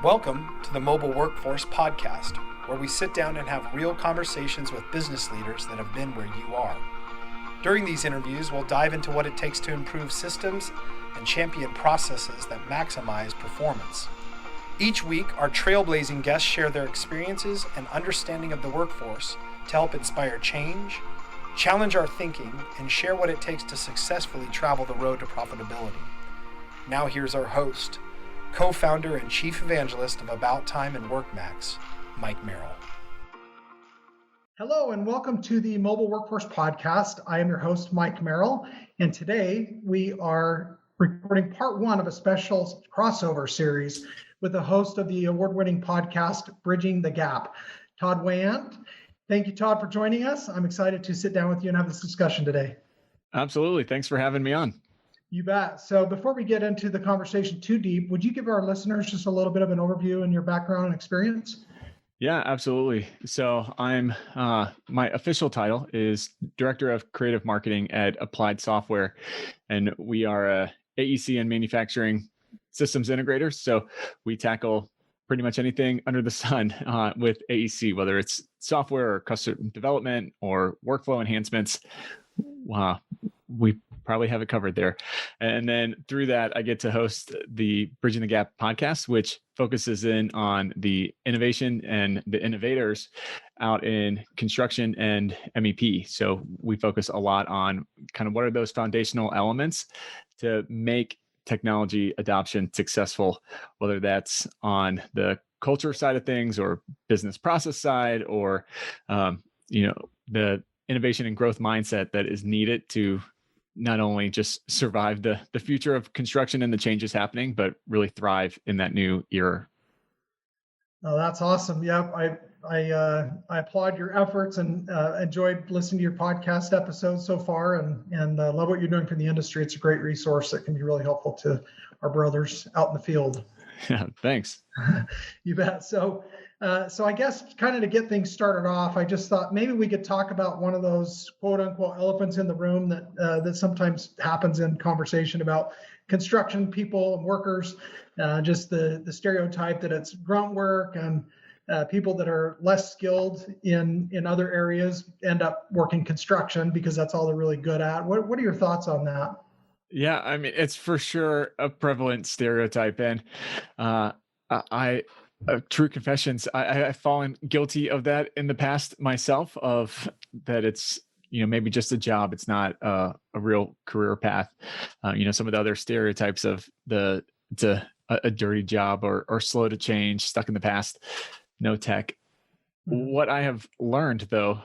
Welcome to the Mobile Workforce Podcast, where we sit down and have real conversations with business leaders that have been where you are. During these interviews, we'll dive into what it takes to improve systems and champion processes that maximize performance. Each week, our trailblazing guests share their experiences and understanding of the workforce to help inspire change, challenge our thinking, and share what it takes to successfully travel the road to profitability. Now here's our host, co-founder and chief evangelist of About Time and WorkMax, Mike Merrill. Hello and welcome to the Mobile Workforce Podcast. I am your host, Mike Merrill, and today we are recording part one of a special crossover series with the host of the award-winning podcast, Bridging the Gap, Todd Weyandt. Thank you, Todd, for joining us. I'm excited to sit down with you and have this discussion today. Absolutely. Thanks for having me on. You bet. So before we get into the conversation too deep, would you give our listeners just a little bit of an overview and your background and experience? Yeah, absolutely. So I'm, my official title is Director of Creative Marketing at Applied Software, and we are a AEC and manufacturing systems integrators. So we tackle pretty much anything under the sun with AEC, whether it's software or custom development or workflow enhancements. We probably have it covered there. And then through that, I get to host the Bridging the Gap podcast, which focuses in on the innovation and the innovators out in construction and MEP. So we focus a lot on kind of what are those foundational elements to make technology adoption successful, whether that's on the culture side of things or business process side, or the innovation and growth mindset that is needed to not only just survive the future of construction and the changes happening, but really thrive in that new era. Oh, that's awesome. Yeah, I applaud your efforts and enjoyed listening to your podcast episodes so far, and love what you're doing for the industry. It's a great resource that can be really helpful to our brothers out in the field. Yeah, thanks. You bet. So I guess kind of to get things started off, I just thought maybe we could talk about one of those quote unquote elephants in the room that sometimes happens in conversation about construction people and workers, just the stereotype that it's grunt work and people that are less skilled in other areas end up working construction because that's all they're really good at. What are your thoughts on that? Yeah, I mean, it's for sure a prevalent stereotype. And true confessions, I've fallen guilty of that in the past myself, of that it's, maybe just a job. It's not a real career path. Some of the other stereotypes of it's a dirty job or slow to change, stuck in the past, no tech. What I have learned, though,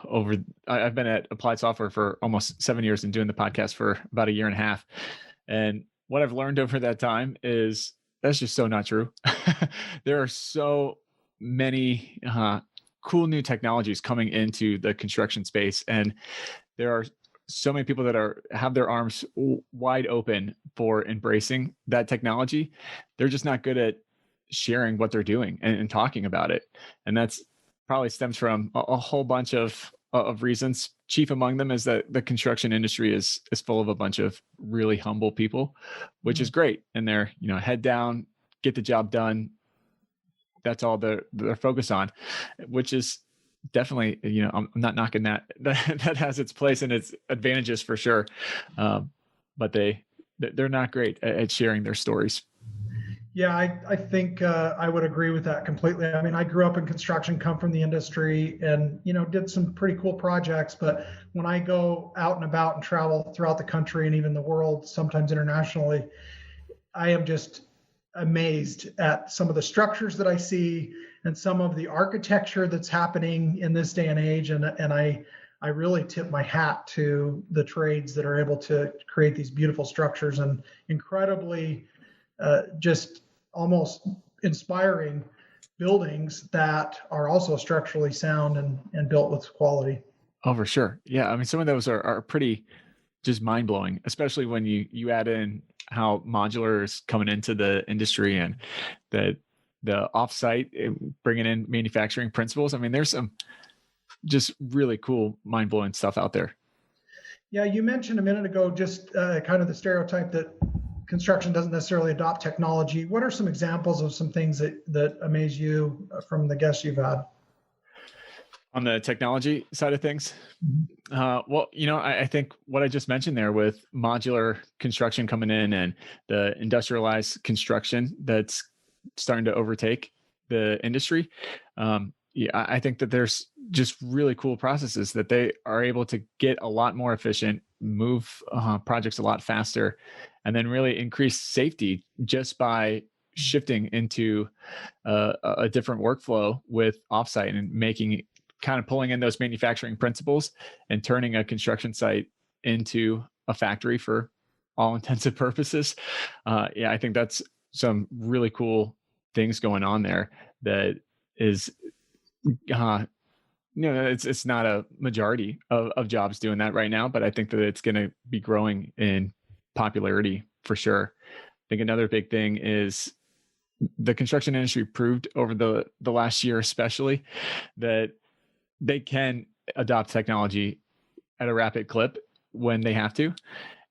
I've been at Applied Software for almost 7 years and doing the podcast for about a year and a half. And what I've learned over that time is that's just so not true. There are so many cool new technologies coming into the construction space. And there are so many people that have their arms wide open for embracing that technology. They're just not good at sharing what they're doing and talking about it. And that's probably stems from a whole bunch of reasons. Chief among them is that the construction industry is full of a bunch of really humble people, which is great. And they're, head down, get the job done. That's all they're focused on, which is definitely, I'm not knocking that. That has its place and its advantages for sure. But they're not great at sharing their stories. Yeah, I think I would agree with that completely. I mean, I grew up in construction, come from the industry, and did some pretty cool projects. But when I go out and about and travel throughout the country and even the world, sometimes internationally, I am just amazed at some of the structures that I see and some of the architecture that's happening in this day and age. And I really tip my hat to the trades that are able to create these beautiful structures and incredibly just almost inspiring buildings that are also structurally sound and built with quality. Oh, for sure. Yeah. I mean, some of those are pretty just mind blowing, especially when you add in how modular is coming into the industry and the offsite bringing in manufacturing principles. I mean, there's some just really cool, mind blowing stuff out there. Yeah. You mentioned a minute ago, just kind of the stereotype that construction doesn't necessarily adopt technology. What are some examples of some things that amaze you from the guests you've had? On the technology side of things, well, I think what I just mentioned there with modular construction coming in and the industrialized construction that's starting to overtake the industry. Yeah, I think that there's just really cool processes that they are able to get a lot more efficient, move projects a lot faster, and then really increase safety just by shifting into a different workflow with offsite and making kind of pulling in those manufacturing principles and turning a construction site into a factory for all intensive purposes. Yeah, I think that's some really cool things going on there that is, it's not a majority of jobs doing that right now, but I think that it's going to be growing in popularity for sure. I think another big thing is the construction industry proved over the last year, especially, that they can adopt technology at a rapid clip when they have to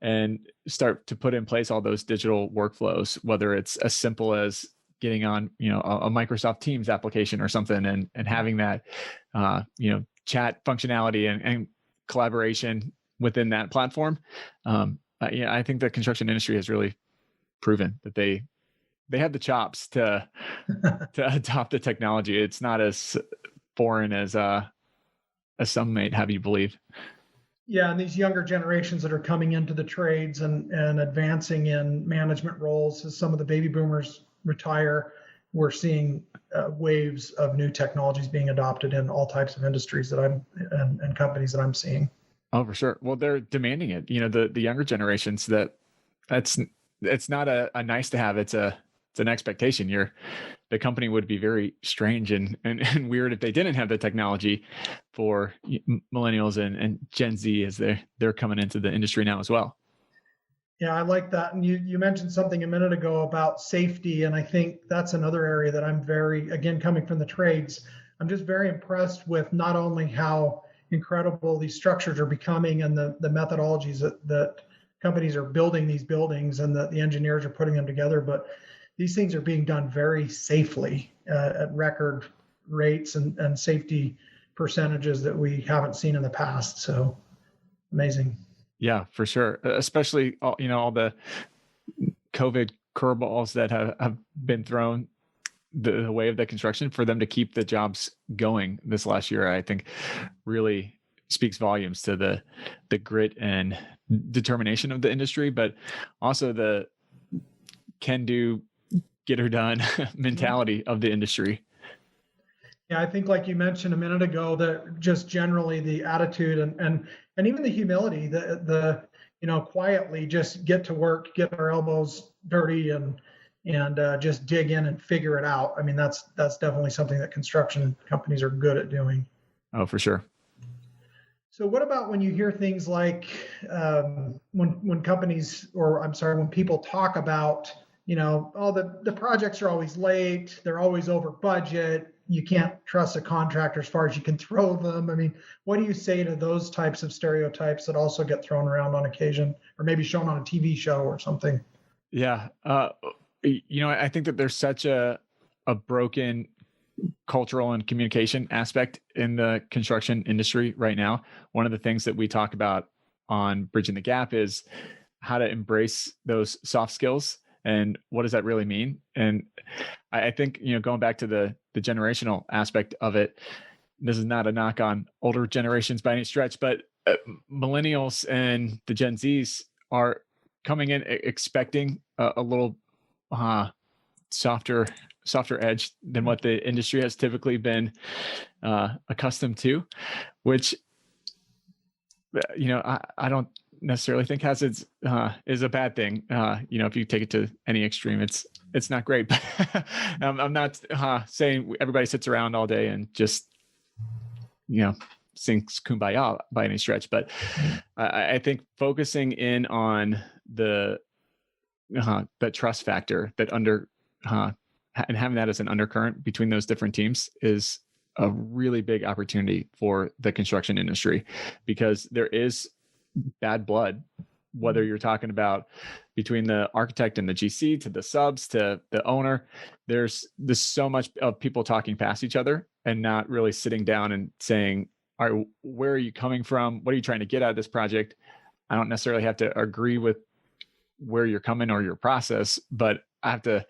and start to put in place all those digital workflows, whether it's as simple as getting on, a Microsoft Teams application or something and having that, chat functionality and collaboration within that platform. I think the construction industry has really proven that they have the chops to adopt the technology. It's not as foreign as some might have you believe. Yeah, and these younger generations that are coming into the trades and advancing in management roles, as some of the baby boomers retire, we're seeing waves of new technologies being adopted in all types of industries and companies that I'm seeing. Oh, for sure. Well, they're demanding it. The younger generations it's not a nice to have. It's an expectation. The company would be very strange and weird if they didn't have the technology for millennials and Gen Z as they're coming into the industry now as well. Yeah, I like that. And you mentioned something a minute ago about safety. And I think that's another area that I'm again, coming from the trades, I'm just very impressed with not only how incredible these structures are becoming and the methodologies that companies are building these buildings and that the engineers are putting them together, but these things are being done very safely at record rates and safety percentages that we haven't seen in the past. So amazing. Yeah, for sure. Especially all the COVID curveballs that have been thrown the way of the construction for them to keep the jobs going this last year, I think really speaks volumes to the grit and determination of the industry, but also the can do, get her done mentality of the industry. Yeah, I think like you mentioned a minute ago, that just generally the attitude and even the humility, the quietly just get to work, get our elbows dirty and just dig in and figure it out. I mean, that's definitely something that construction companies are good at doing. Oh, for sure. So what about when you hear things like when companies, or I'm sorry, when people talk about, the projects are always late, they're always over budget, you can't trust a contractor as far as you can throw them. I mean, what do you say to those types of stereotypes that also get thrown around on occasion, or maybe shown on a TV show or something? Yeah. I think that there's such a broken cultural and communication aspect in the construction industry right now. One of the things that we talk about on Bridging the Gap is how to embrace those soft skills and what does that really mean? And I think, going back to the generational aspect of it, this is not a knock on older generations by any stretch, but millennials and the Gen Zs are coming in expecting a little softer edge than what the industry has typically been accustomed to, which I don't necessarily think is a bad thing. If you take it to any extreme, it's not great. But I'm not saying everybody sits around all day and just sings Kumbaya by any stretch. But I think focusing in on the trust factor that and having that as an undercurrent between those different teams is a really big opportunity for the construction industry, because there is bad blood whether you're talking about between the architect and the GC to the subs to the owner, there's so much of people talking past each other and not really sitting down and saying, all right, where are you coming from? What are you trying to get out of this project? I don't necessarily have to agree with where you're coming or your process, but I have to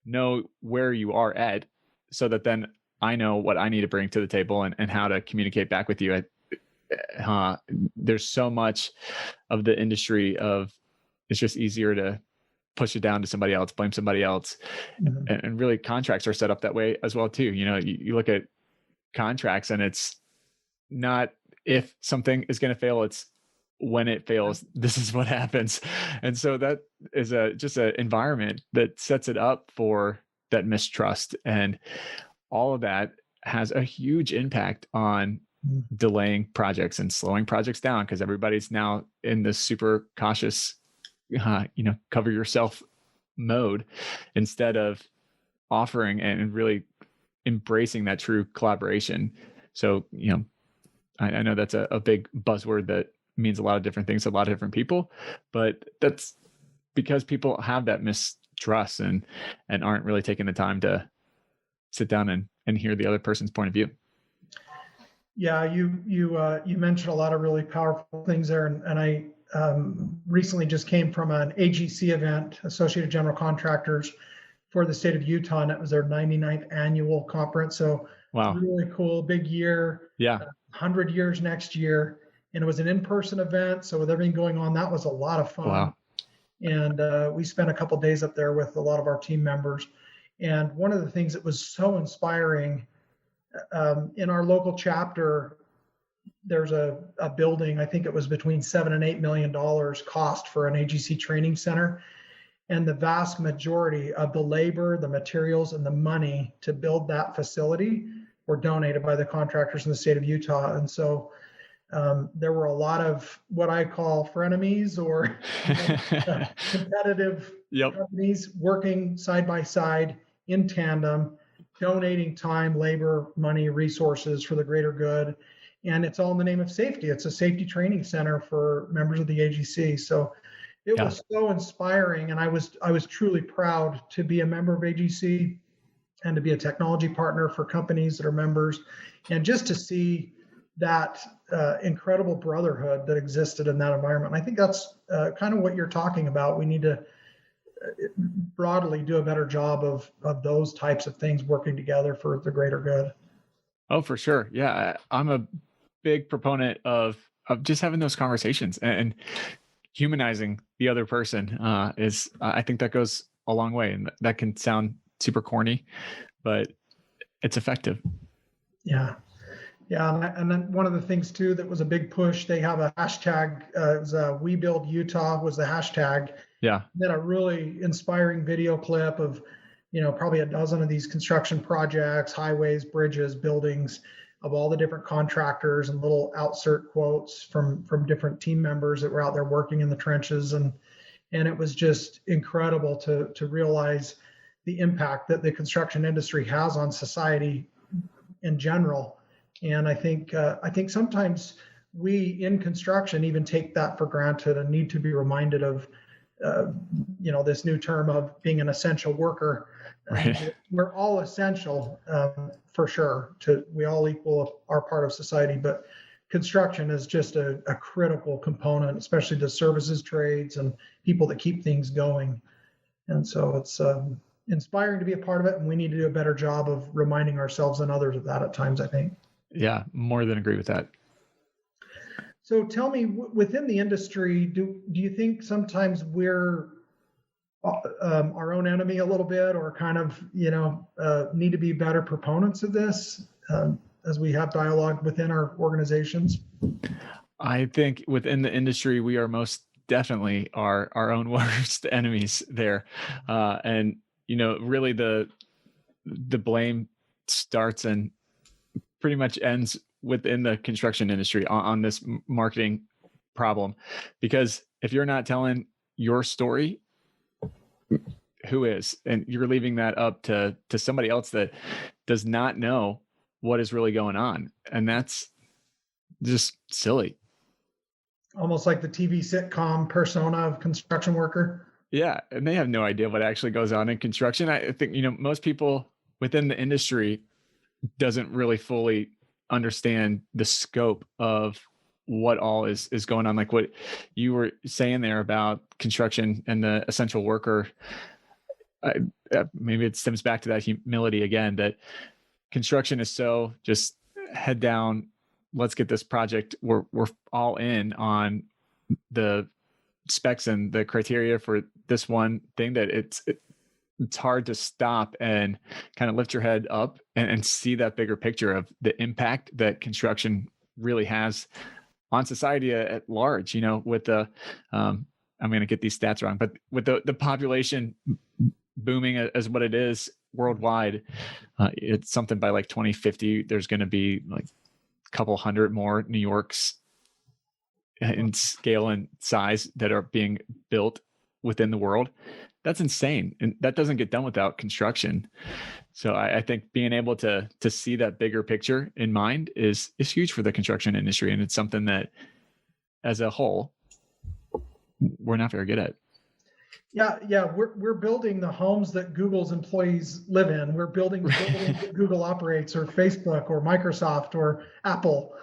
know where you are at so that then I know what I need to bring to the table and how to communicate back with you. There's so much of the industry of it's just easier to push it down to somebody else, blame somebody else. And really contracts are set up that way as well too. You look at contracts and it's not if something is going to fail, it's when it fails, this is what happens. And so that is just an environment that sets it up for that mistrust. And all of that has a huge impact on delaying projects and slowing projects down because everybody's now in this super cautious, cover yourself mode instead of offering and really embracing that true collaboration. So, I know that's a big buzzword that means a lot of different things to a lot of different people, but that's because people have that mistrust and aren't really taking the time to sit down and hear the other person's point of view. Yeah, you mentioned a lot of really powerful things there, and I recently just came from an AGC event, Associated General Contractors, for the state of Utah, and it was their 99th annual conference. So wow, really cool, big year. Yeah, 100 years next year, and it was an in-person event. So with everything going on, that was a lot of fun. Wow. And we spent a couple of days up there with a lot of our team members. And one of the things that was so inspiring, in our local chapter, there's a building, I think it was between $7 and $8 million cost for an AGC training center. And the vast majority of the labor, the materials, and the money to build that facility were donated by the contractors in the state of Utah. And so there were a lot of what I call frenemies or competitive companies working side by side in tandem, donating time, labor, money, resources for the greater good. And it's all in the name of safety. It's a safety training center for members of the AGC. So it was so inspiring. And I was truly proud to be a member of AGC and to be a technology partner for companies that are members. And just to see that incredible brotherhood that existed in that environment. And I think that's kind of what you're talking about. We need to broadly do a better job of those types of things working together for the greater good. Oh, for sure. Yeah. I'm a big proponent of just having those conversations and humanizing the other person I think that goes a long way, and that can sound super corny, but it's effective. Yeah. Yeah, and then one of the things too that was a big push, they have a hashtag, it was We Build Utah was the hashtag. Yeah. Then a really inspiring video clip of, probably a dozen of these construction projects, highways, bridges, buildings, of all the different contractors, and little outsert quotes from different team members that were out there working in the trenches. And it was just incredible to realize the impact that the construction industry has on society in general. And I think sometimes we in construction even take that for granted and need to be reminded of, this new term of being an essential worker. Right. We're all essential for sure. We all equal our part of society, but construction is just a critical component, especially to services, trades, and people that keep things going. And so it's inspiring to be a part of it, and we need to do a better job of reminding ourselves and others of that at times, I think. Yeah, more than agree with that. So tell me, within the industry, do you think sometimes we're our own enemy a little bit, or kind of, need to be better proponents of this as we have dialogue within our organizations? I think within the industry, we are most definitely our own worst enemies there. And, really the blame starts and pretty much ends within the construction industry on this marketing problem. Because if you're not telling your story, who is? And you're leaving that up to somebody else that does not know what is really going on. And that's just silly. Almost like the TV sitcom persona of construction worker. Yeah, and they have no idea what actually goes on in construction. I think, most people within the industry doesn't really fully understand the scope of what all is going on. Like what you were saying there about construction and the essential worker. Maybe it stems back to that humility again, that construction is so just head down, let's get this project. We're all in on the specs and the criteria for this one thing, that it's hard to stop and kind of lift your head up and see that bigger picture of the impact that construction really has on society at large. With the I'm going to get these stats wrong, but with the population booming as what it is worldwide, it's something by like 2050 there's going to be like a couple hundred more New Yorks in scale and size that are being built within the world. That's insane, and that doesn't get done without construction. So I think being able to see that bigger picture in mind is huge for the construction industry, and it's something that as a whole we're not very good at. Yeah, we're building the homes that Google's employees live in. We're building the buildings that Google operates, or Facebook, or Microsoft, or Apple.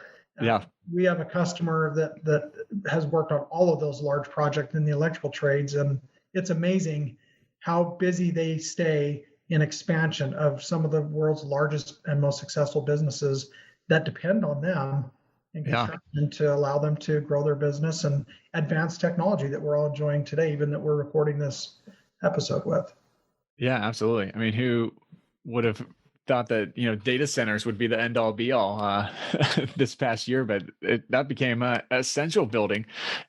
Yeah, we have a customer that has worked on all of those large projects in the electrical trades, and it's amazing how busy they stay in expansion of some of the world's largest and most successful businesses that depend on them in construction to allow them to grow their business and advance technology that we're all enjoying today, even that we're recording this episode with. Yeah, absolutely. I mean, who would have thought that data centers would be the end all be all this past year, but that became an essential building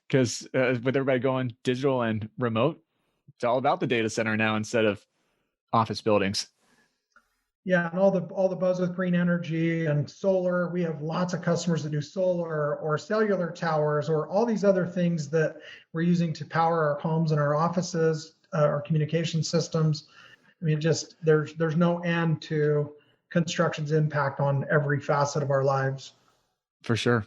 because with everybody going digital and remote, it's all about the data center now instead of office buildings. Yeah, and all the buzz with green energy and solar. We have lots of customers that do solar or cellular towers or all these other things that we're using to power our homes and our offices, our communication systems. I mean, just there's no end to construction's impact on every facet of our lives. For sure.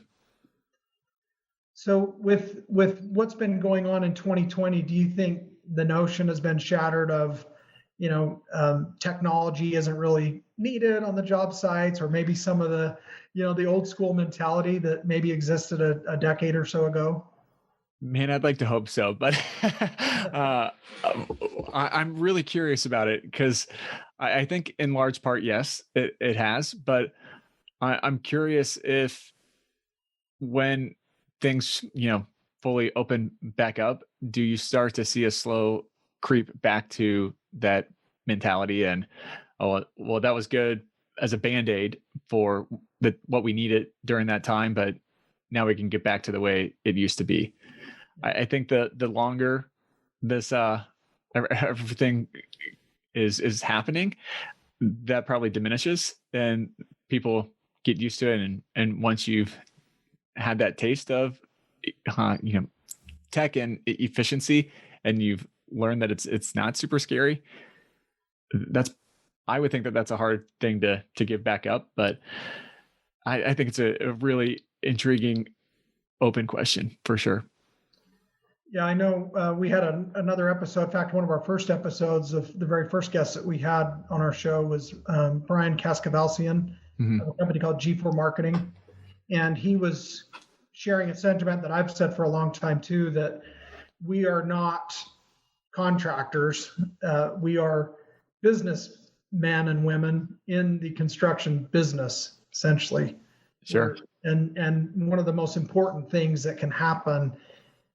So with what's been going on in 2020, do you think the notion has been shattered of technology isn't really needed on the job sites, or maybe some of the, the old school mentality that maybe existed a decade or so ago? Man, I'd like to hope so, but I'm really curious about it because I think in large part, yes, it has, but I'm curious if when things, fully open back up, do you start to see a slow creep back to that mentality and, oh, well, that was good as a Band-Aid for what we needed during that time, but now we can get back to the way it used to be. I think the longer this everything is happening, that probably diminishes and people get used to it. And once you've had that taste of tech and efficiency, and you've learned that it's not super scary, I would think that that's a hard thing to give back up. But I think it's a really intriguing open question for sure. Yeah, I know we had another episode. In fact, one of our first episodes of the very first guest that we had on our show was Brian Kaskavalsian of a company called G4 Marketing. And he was sharing a sentiment that I've said for a long time too, that we are not contractors. We are businessmen and women in the construction business, essentially. Sure. And one of the most important things that can happen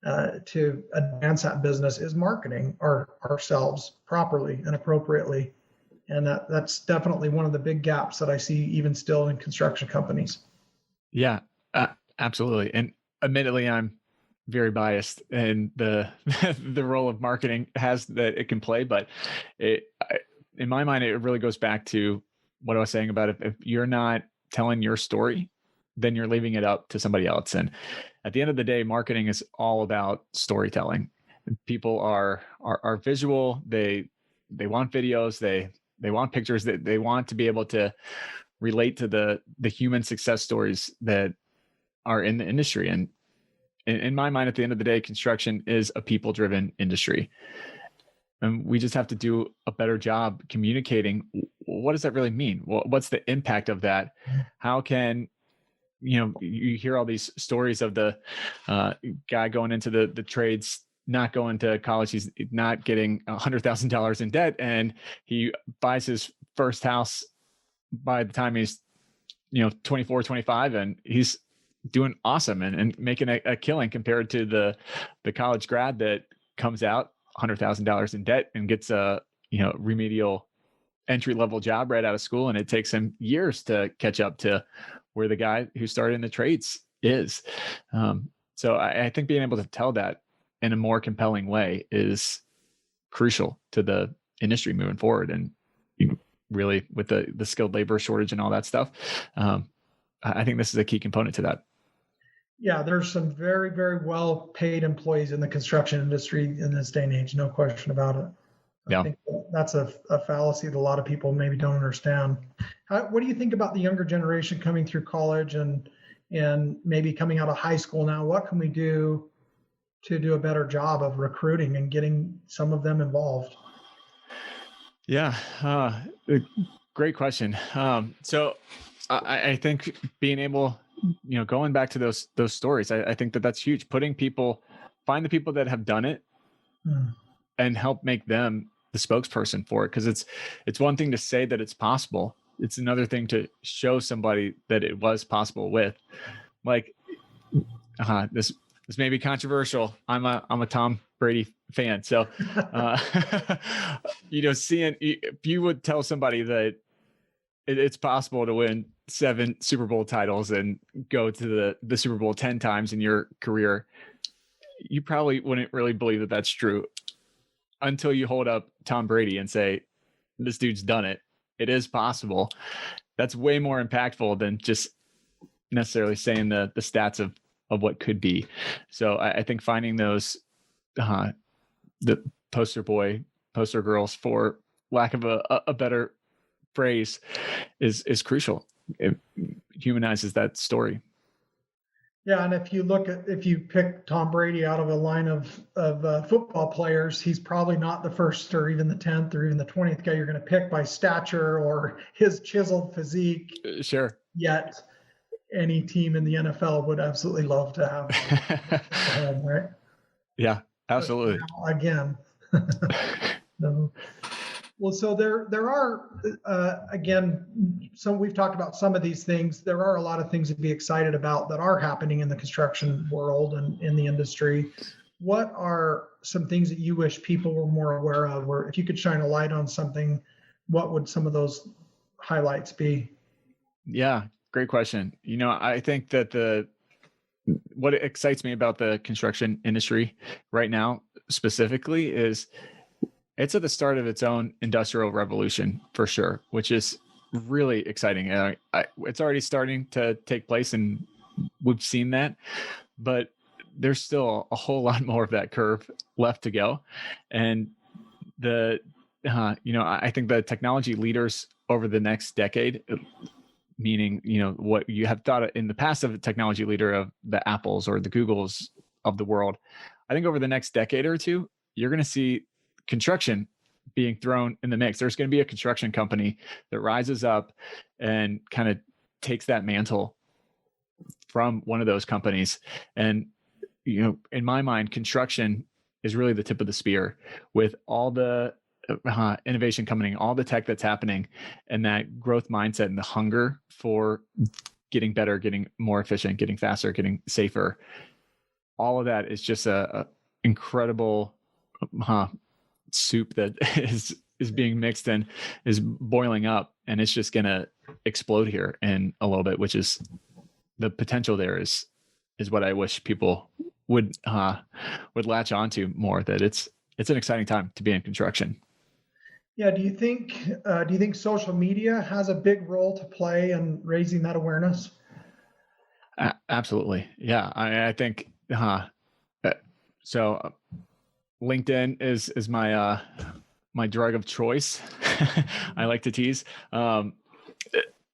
to advance that business is marketing ourselves properly and appropriately. And that's definitely one of the big gaps that I see even still in construction companies. Yeah, absolutely. And admittedly, I'm very biased in the role of marketing has that it can play, but in my mind, it really goes back to what I was saying about if you're not telling your story, then you're leaving it up to somebody else. And at the end of the day, marketing is all about storytelling. People are visual. They want videos. They want pictures. They want to be able to relate to the human success stories that are in the industry. And in my mind, at the end of the day, construction is a people-driven industry. And we just have to do a better job communicating. What does that really mean? What's the impact of that? How can, you hear all these stories of the guy going into the trades, not going to college. He's not getting $100,000 in debt, and he buys his first house by the time he's, 24, 25, and he's doing awesome and making a killing compared to the college grad that comes out $100,000 in debt and gets a remedial entry-level job right out of school, and it takes him years to catch up to where the guy who started in the trades is. So I think being able to tell that in a more compelling way is crucial to the industry moving forward. And really, with the skilled labor shortage and all that stuff, I think this is a key component to that. Yeah, there's some very, very well paid employees in the construction industry in this day and age, no question about it. I think that's a fallacy that a lot of people maybe don't understand. What do you think about the younger generation coming through college and maybe coming out of high school now? What can we do to do a better job of recruiting and getting some of them involved? Yeah, great question. So I think being able, going back to those stories, I think that's huge. Find the people that have done it and help make them the spokesperson for it. Because it's one thing to say that it's possible. It's another thing to show somebody that it was possible with. Like, this may be controversial. I'm a Tom Brady fan. So, seeing, if you would tell somebody that it's possible to win 7 Super Bowl titles and go to the Super Bowl 10 times in your career, you probably wouldn't really believe that that's true until you hold up Tom Brady and say, this dude's done it. It is possible. That's way more impactful than just necessarily saying the stats of what could be. So I think finding those, the poster girls, for lack of a better phrase, is crucial. It humanizes that story. Yeah, and if you pick Tom Brady out of a line of football players, he's probably not the first or even the 10th or even the 20th guy you're going to pick by stature or his chiseled physique. Sure. Yet any team in the NFL would absolutely love to have him, right? Yeah, absolutely. Again. No. Well, so there are, again, we've talked about some of these things. There are a lot of things to be excited about that are happening in the construction world and in the industry. What are some things that you wish people were more aware of, or if you could shine a light on something, what would some of those highlights be? Yeah, great question. I think that what excites me about the construction industry right now specifically is it's at the start of its own industrial revolution, for sure, which is really exciting. It's already starting to take place, and we've seen that, but there's still a whole lot more of that curve left to go. And I think the technology leaders over the next decade, meaning, what you have thought in the past of a technology leader of the Apples or the Googles of the world, I think over the next decade or two, you're going to see construction being thrown in the mix. There's going to be a construction company that rises up and kind of takes that mantle from one of those companies. And, in my mind, construction is really the tip of the spear with all the innovation coming, all the tech that's happening, and that growth mindset and the hunger for getting better, getting more efficient, getting faster, getting safer. All of that is just a incredible soup that is being mixed and is boiling up, and it's just gonna explode here in a little bit, which is the potential there is what I wish people would latch onto more, that it's an exciting time to be in construction. Yeah, do you think social media has a big role to play in raising that awareness? Absolutely. Yeah. I think so. LinkedIn is my my drug of choice. I like to tease. I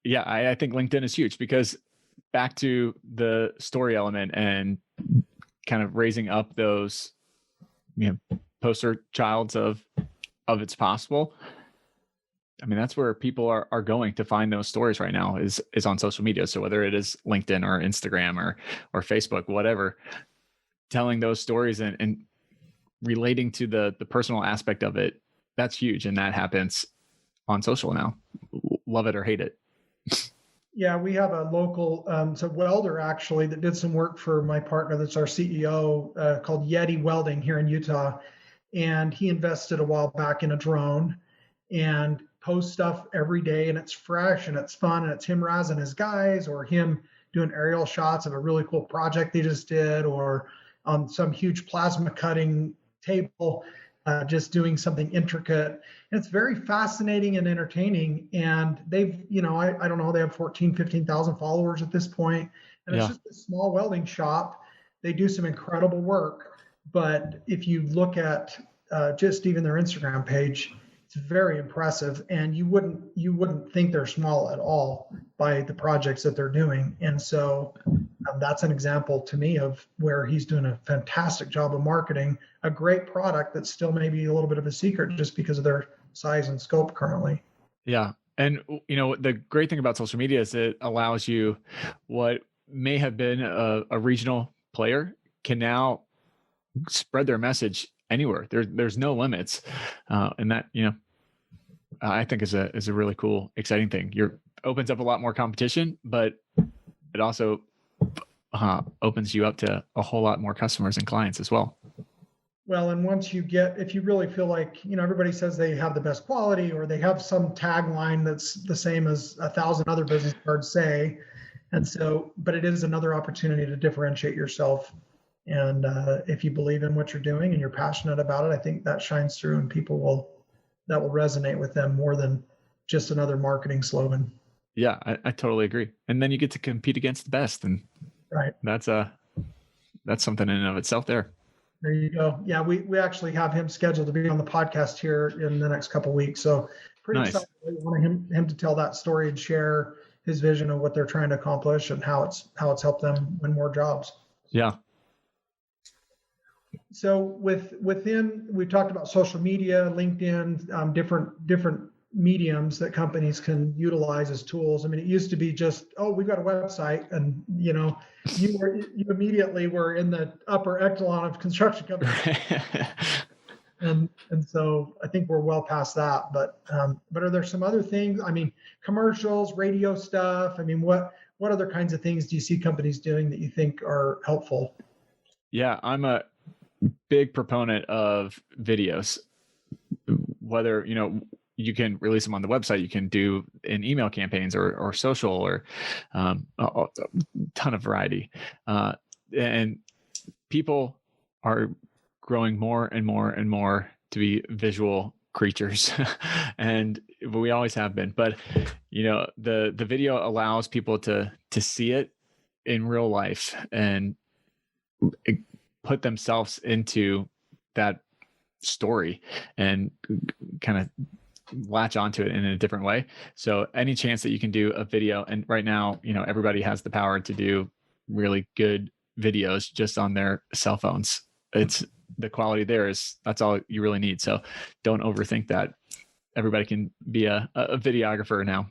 think LinkedIn is huge because back to the story element and kind of raising up those, poster childs of it's possible. I mean, that's where people are going to find those stories right now is on social media. So whether it is LinkedIn or Instagram or Facebook, whatever, telling those stories and relating to the personal aspect of it, that's huge. And that happens on social now. Love it or hate it. Yeah, we have a local, so welder actually that did some work for my partner that's our CEO called Yeti Welding here in Utah. And he invested a while back in a drone and posts stuff every day, and it's fresh and it's fun, and it's him razzing his guys or him doing aerial shots of a really cool project they just did, or some huge plasma cutting table, just doing something intricate. And it's very fascinating and entertaining. And they've, I don't know, they have 15,000 followers at this point. And it's just a small welding shop. They do some incredible work. But if you look at just even their Instagram page, it's very impressive. And you wouldn't think they're small at all by the projects that they're doing. And so that's an example to me of where he's doing a fantastic job of marketing a great product that's still maybe a little bit of a secret just because of their size and scope currently. Yeah. And, the great thing about social media is it allows you what may have been a regional player can now spread their message anywhere. There's no limits. And that, I think is a really cool, exciting thing. Opens up a lot more competition, but it also opens you up to a whole lot more customers and clients as well. Well, and if you really feel like, everybody says they have the best quality or they have some tagline that's the same as 1,000 other business cards say. And so, but it is another opportunity to differentiate yourself. And if you believe in what you're doing and you're passionate about it, I think that shines through and that will resonate with them more than just another marketing slogan. Yeah, I totally agree. And then you get to compete against the best. And right. That's something in and of itself there. There you go. Yeah, we actually have him scheduled to be on the podcast here in the next couple of weeks. So pretty nice. excited. We want him to tell that story and share his vision of what they're trying to accomplish and how it's helped them win more jobs. Yeah. So within, we talked about social media, LinkedIn, different mediums that companies can utilize as tools. I mean, it used to be just, we've got a website, and you immediately were in the upper echelon of construction companies. and so I think we're well past that. But are there some other things? I mean, commercials, radio stuff. I mean, what other kinds of things do you see companies doing that you think are helpful? Yeah, I'm a big proponent of videos. Whether you can release them on the website, you can do in email campaigns or social or a ton of variety. And people are growing more and more and more to be visual creatures. And we always have been, but the video allows people to see it in real life and put themselves into that story and kind of latch onto it in a different way. So any chance that you can do a video, and right now, everybody has the power to do really good videos just on their cell phones. It's the quality there that's all you really need. So don't overthink that. Everybody can be a videographer now.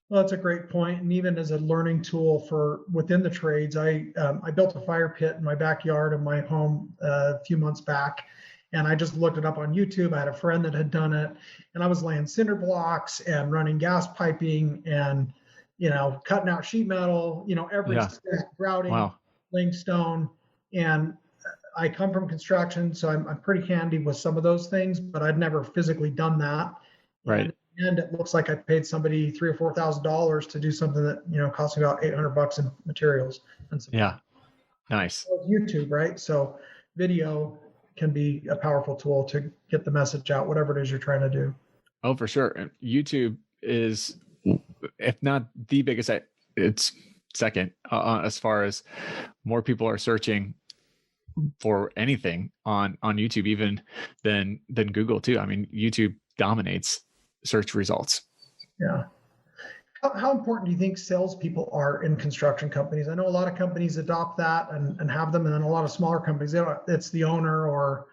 Well, that's a great point. And even as a learning tool for within the trades, I built a fire pit in my backyard of my home a few months back. And I just looked it up on YouTube. I had a friend that had done it, and I was laying cinder blocks and running gas piping and, cutting out sheet metal, every step, grouting, wow. laying stone. And I come from construction, so I'm pretty handy with some of those things, but I'd never physically done that. Right. And it looks like I paid somebody $3,000 or $4,000 to do something that, cost me about $800 in materials. And so, yeah. Nice. YouTube, right? So video can be a powerful tool to get the message out, whatever it is you're trying to do. Oh, for sure. YouTube is, if not the biggest, it's second as far as more people are searching for anything on YouTube, even than Google too. I mean, YouTube dominates search results. Yeah. How important do you think salespeople are in construction companies? I know a lot of companies adopt that and have them, and then a lot of smaller companies, it's the owner or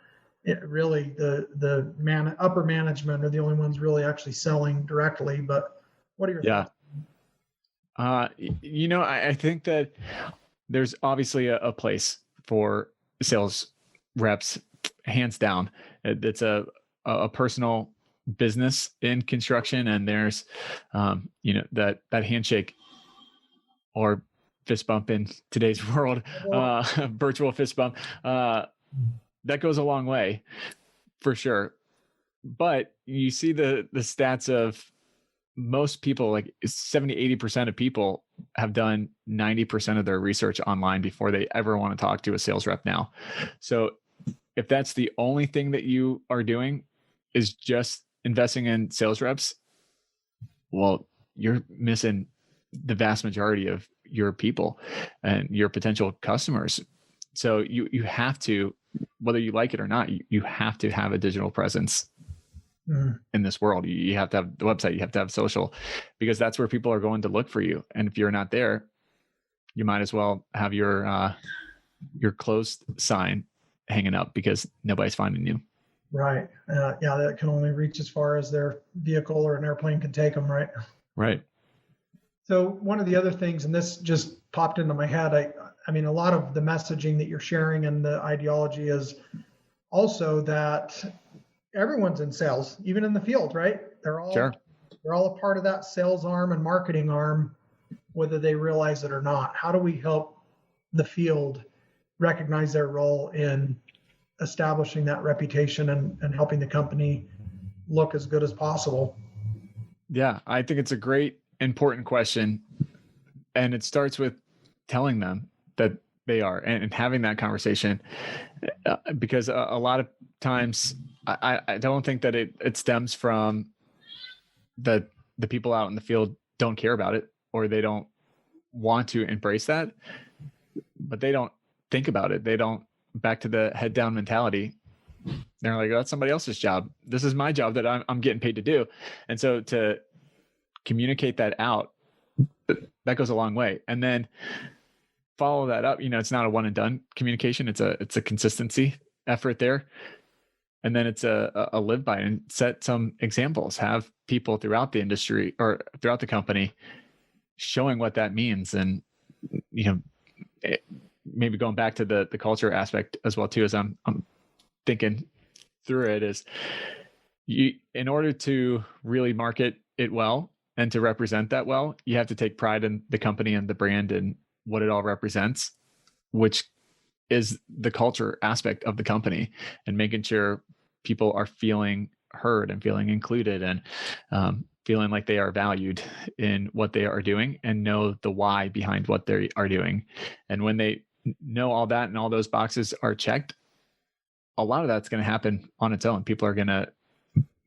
really the upper management are the only ones really actually selling directly. But what are your thoughts? I think that there's obviously a place for sales reps, hands down. It's a personal business in construction, and there's that handshake or fist bump in today's world, virtual fist bump, that goes a long way for sure. But you see the stats of most people, like 70-80% of people have done 90% of their research online before they ever want to talk to a sales rep now. So if that's the only thing that you are doing is just investing in sales reps, well, you're missing the vast majority of your people and your potential customers. So you have to, whether you like it or not, you have to have a digital presence in this world. You have to have the website, you have to have social, because that's where people are going to look for you. And if you're not there, you might as well have your closed sign hanging up because nobody's finding you. Right. Yeah, that can only reach as far as their vehicle or an airplane can take them, right? Right. So one of the other things, and this just popped into my head, I mean, a lot of the messaging that you're sharing and the ideology is also that everyone's in sales, even in the field, right? They're all a part of that sales arm and marketing arm, whether they realize it or not. How do we help the field recognize their role in establishing that reputation and helping the company look as good as possible? Yeah, I think it's a great, important question. And it starts with telling them that they are and having that conversation, because a lot of times I don't think that it stems from the people out in the field don't care about it or they don't want to embrace that, but they don't think about it. They don't, back to the head down mentality. They're like, that's somebody else's job. This is my job that I'm getting paid to do. And so to communicate that out, that goes a long way. And then follow that up. It's not a one and done communication. It's a consistency effort there. And then it's a live by and set some examples, have people throughout the industry or throughout the company showing what that means. And, maybe going back to the culture aspect as well too, as I'm thinking through it, is in order to really market it well and to represent that well, you have to take pride in the company and the brand and what it all represents, which is the culture aspect of the company, and making sure people are feeling heard and feeling included and feeling like they are valued in what they are doing and know the why behind what they are doing. And when they know all that and all those boxes are checked, a lot of that's going to happen on its own. People are going to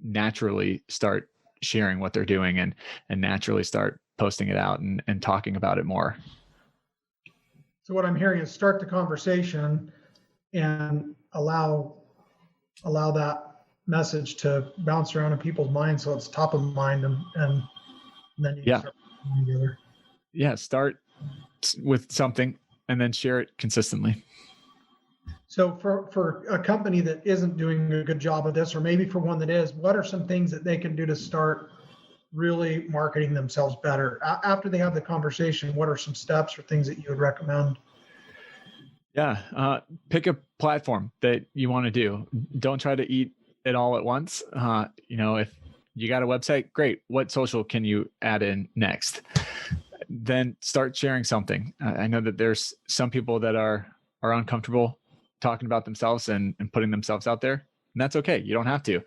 naturally start sharing what they're doing and naturally start posting it out and talking about it more. So what I'm hearing is start the conversation and allow that message to bounce around in people's minds so it's top of mind, and then you start putting together. Yeah, start with something and then share it consistently. So for a company that isn't doing a good job of this, or maybe for one that is, what are some things that they can do to start really marketing themselves better? After they have the conversation, what are some steps or things that you would recommend? Yeah, pick a platform that you want to do. Don't try to eat it all at once. If you got a website, great. What social can you add in next? Then start sharing something. I know that there's some people that are uncomfortable talking about themselves and putting themselves out there. And that's okay. You don't have to.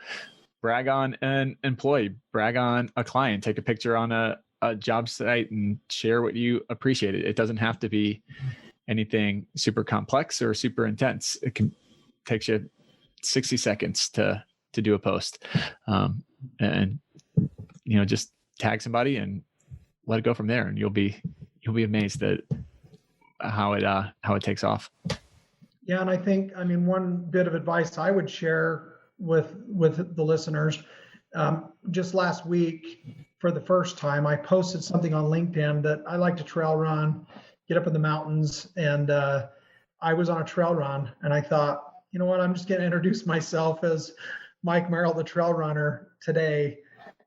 Brag on an employee, brag on a client, take a picture on a job site and share what you appreciate. It doesn't have to be anything super complex or super intense. It can take you 60 seconds to do a post, and just tag somebody and let it go from there. And you'll be amazed at how it takes off. Yeah. And I think, one bit of advice I would share with the listeners, just last week, for the first time. I posted something on LinkedIn that I like to trail run, get up in the mountains, and I was on a trail run, and I thought, you know what, I'm just going to introduce myself as Mike Merrill, the trail runner today.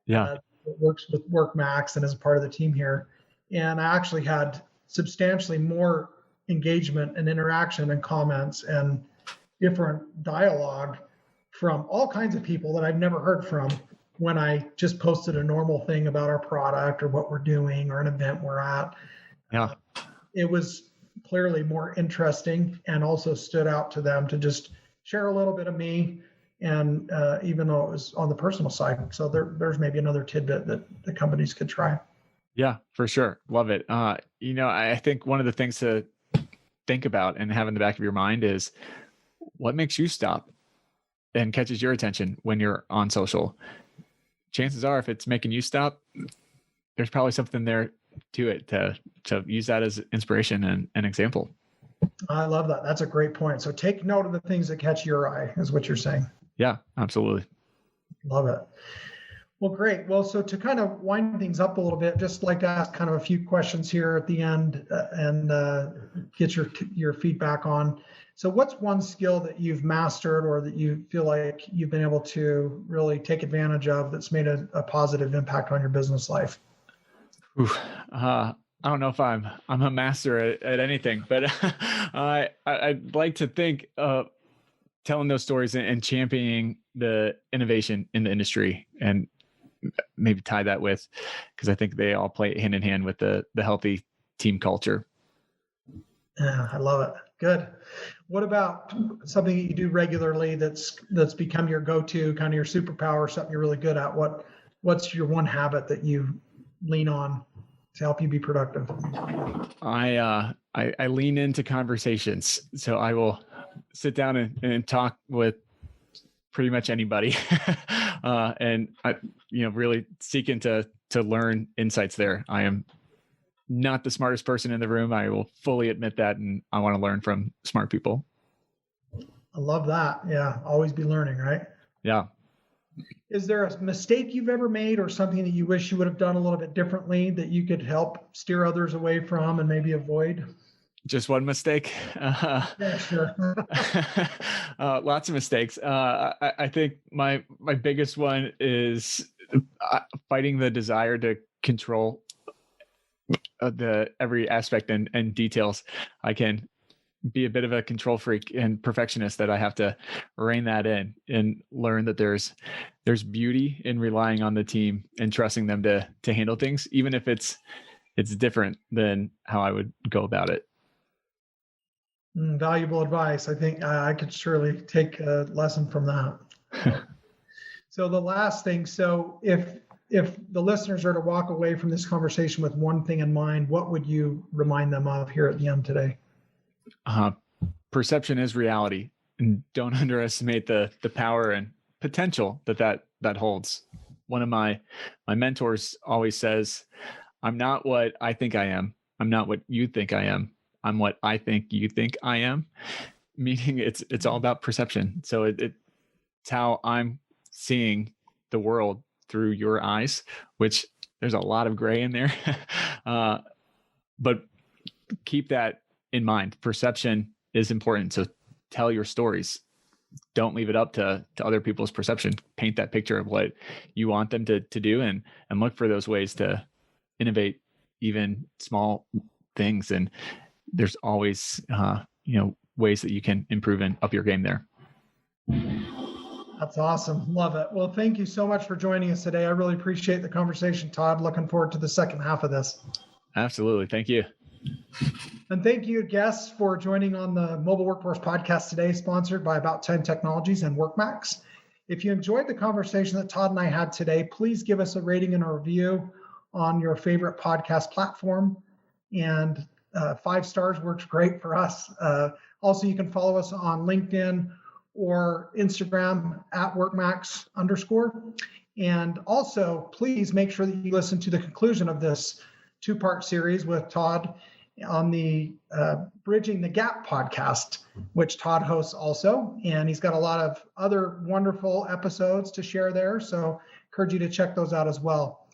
Yeah. That works with WorkMax and is a part of the team here. And I actually had substantially more engagement and interaction and comments and different dialogue from all kinds of people that I've never heard from when I just posted a normal thing about our product or what we're doing or an event we're at. Yeah. It was clearly more interesting and also stood out to them to just share a little bit of me. And even though it was on the personal side. So there's maybe another tidbit that the companies could try. Yeah, for sure. Love it. I think one of the things to think about and have in the back of your mind is what makes you stop and catches your attention when you're on social. Chances are, if it's making you stop, there's probably something there to it to use that as inspiration and an example. I love that. That's a great point. So take note of the things that catch your eye is what you're saying. Yeah, absolutely. Love it. Well, great. Well, so to kind of wind things up a little bit, just like to ask kind of a few questions here at the end and get your feedback on. So what's one skill that you've mastered or that you feel like you've been able to really take advantage of that's made a positive impact on your business life? I don't know if I'm a master at anything, but I'd like to think telling those stories and championing the innovation in the industry, and maybe tie that with, because I think they all play hand in hand with the healthy team culture. Yeah, I love it. Good. What about something that you do regularly that's become your go-to, kind of your superpower, something you're really good at? What's your one habit that you lean on to help you be productive? I lean into conversations, so I will sit down and talk with pretty much anybody, and I, really seeking to learn insights there. I am not the smartest person in the room. I will fully admit that, and I want to learn from smart people. I love that. Yeah, always be learning, right? Yeah. Is there a mistake you've ever made or something that you wish you would have done a little bit differently that you could help steer others away from and maybe avoid? Just one mistake? Yeah, sure. Lots of mistakes. I think my biggest one is fighting the desire to control the every aspect and details. I can be a bit of a control freak and perfectionist that I have to rein that in and learn that there's beauty in relying on the team and trusting them to handle things, even if it's different than how I would go about it. Valuable advice. I think I could surely take a lesson from that. So the last thing, so if the listeners are to walk away from this conversation with one thing in mind, what would you remind them of here at the end today? Perception is reality, and don't underestimate the power and potential that holds. One of my mentors always says, "I'm not what I think I am. I'm not what you think I am. I'm what I think you think I am," meaning it's all about perception. So it's how I'm seeing the world through your eyes, which there's a lot of gray in there. But keep that in mind. Perception is important. So tell your stories. Don't leave it up to other people's perception. Paint that picture of what you want them to do and look for those ways to innovate even small things. And there's always, ways that you can improve and up your game there. That's awesome. Love it. Well, thank you so much for joining us today. I really appreciate the conversation, Todd. Looking forward to the second half of this. Absolutely. Thank you. And thank you, guests, for joining on the Mobile Workforce Podcast today, sponsored by About Time Technologies and WorkMax. If you enjoyed the conversation that Todd and I had today, please give us a rating and a review on your favorite podcast platform. And 5 stars works great for us. Also, you can follow us on LinkedIn or Instagram at @workmax_. And also, please make sure that you listen to the conclusion of this 2-part series with Todd on the Bridging the Gap podcast, which Todd hosts also. And he's got a lot of other wonderful episodes to share there. So I encourage you to check those out as well.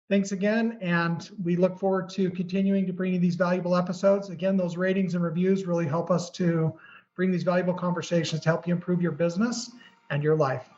Thanks again, and we look forward to continuing to bring you these valuable episodes. Again, those ratings and reviews really help us to bring these valuable conversations to help you improve your business and your life.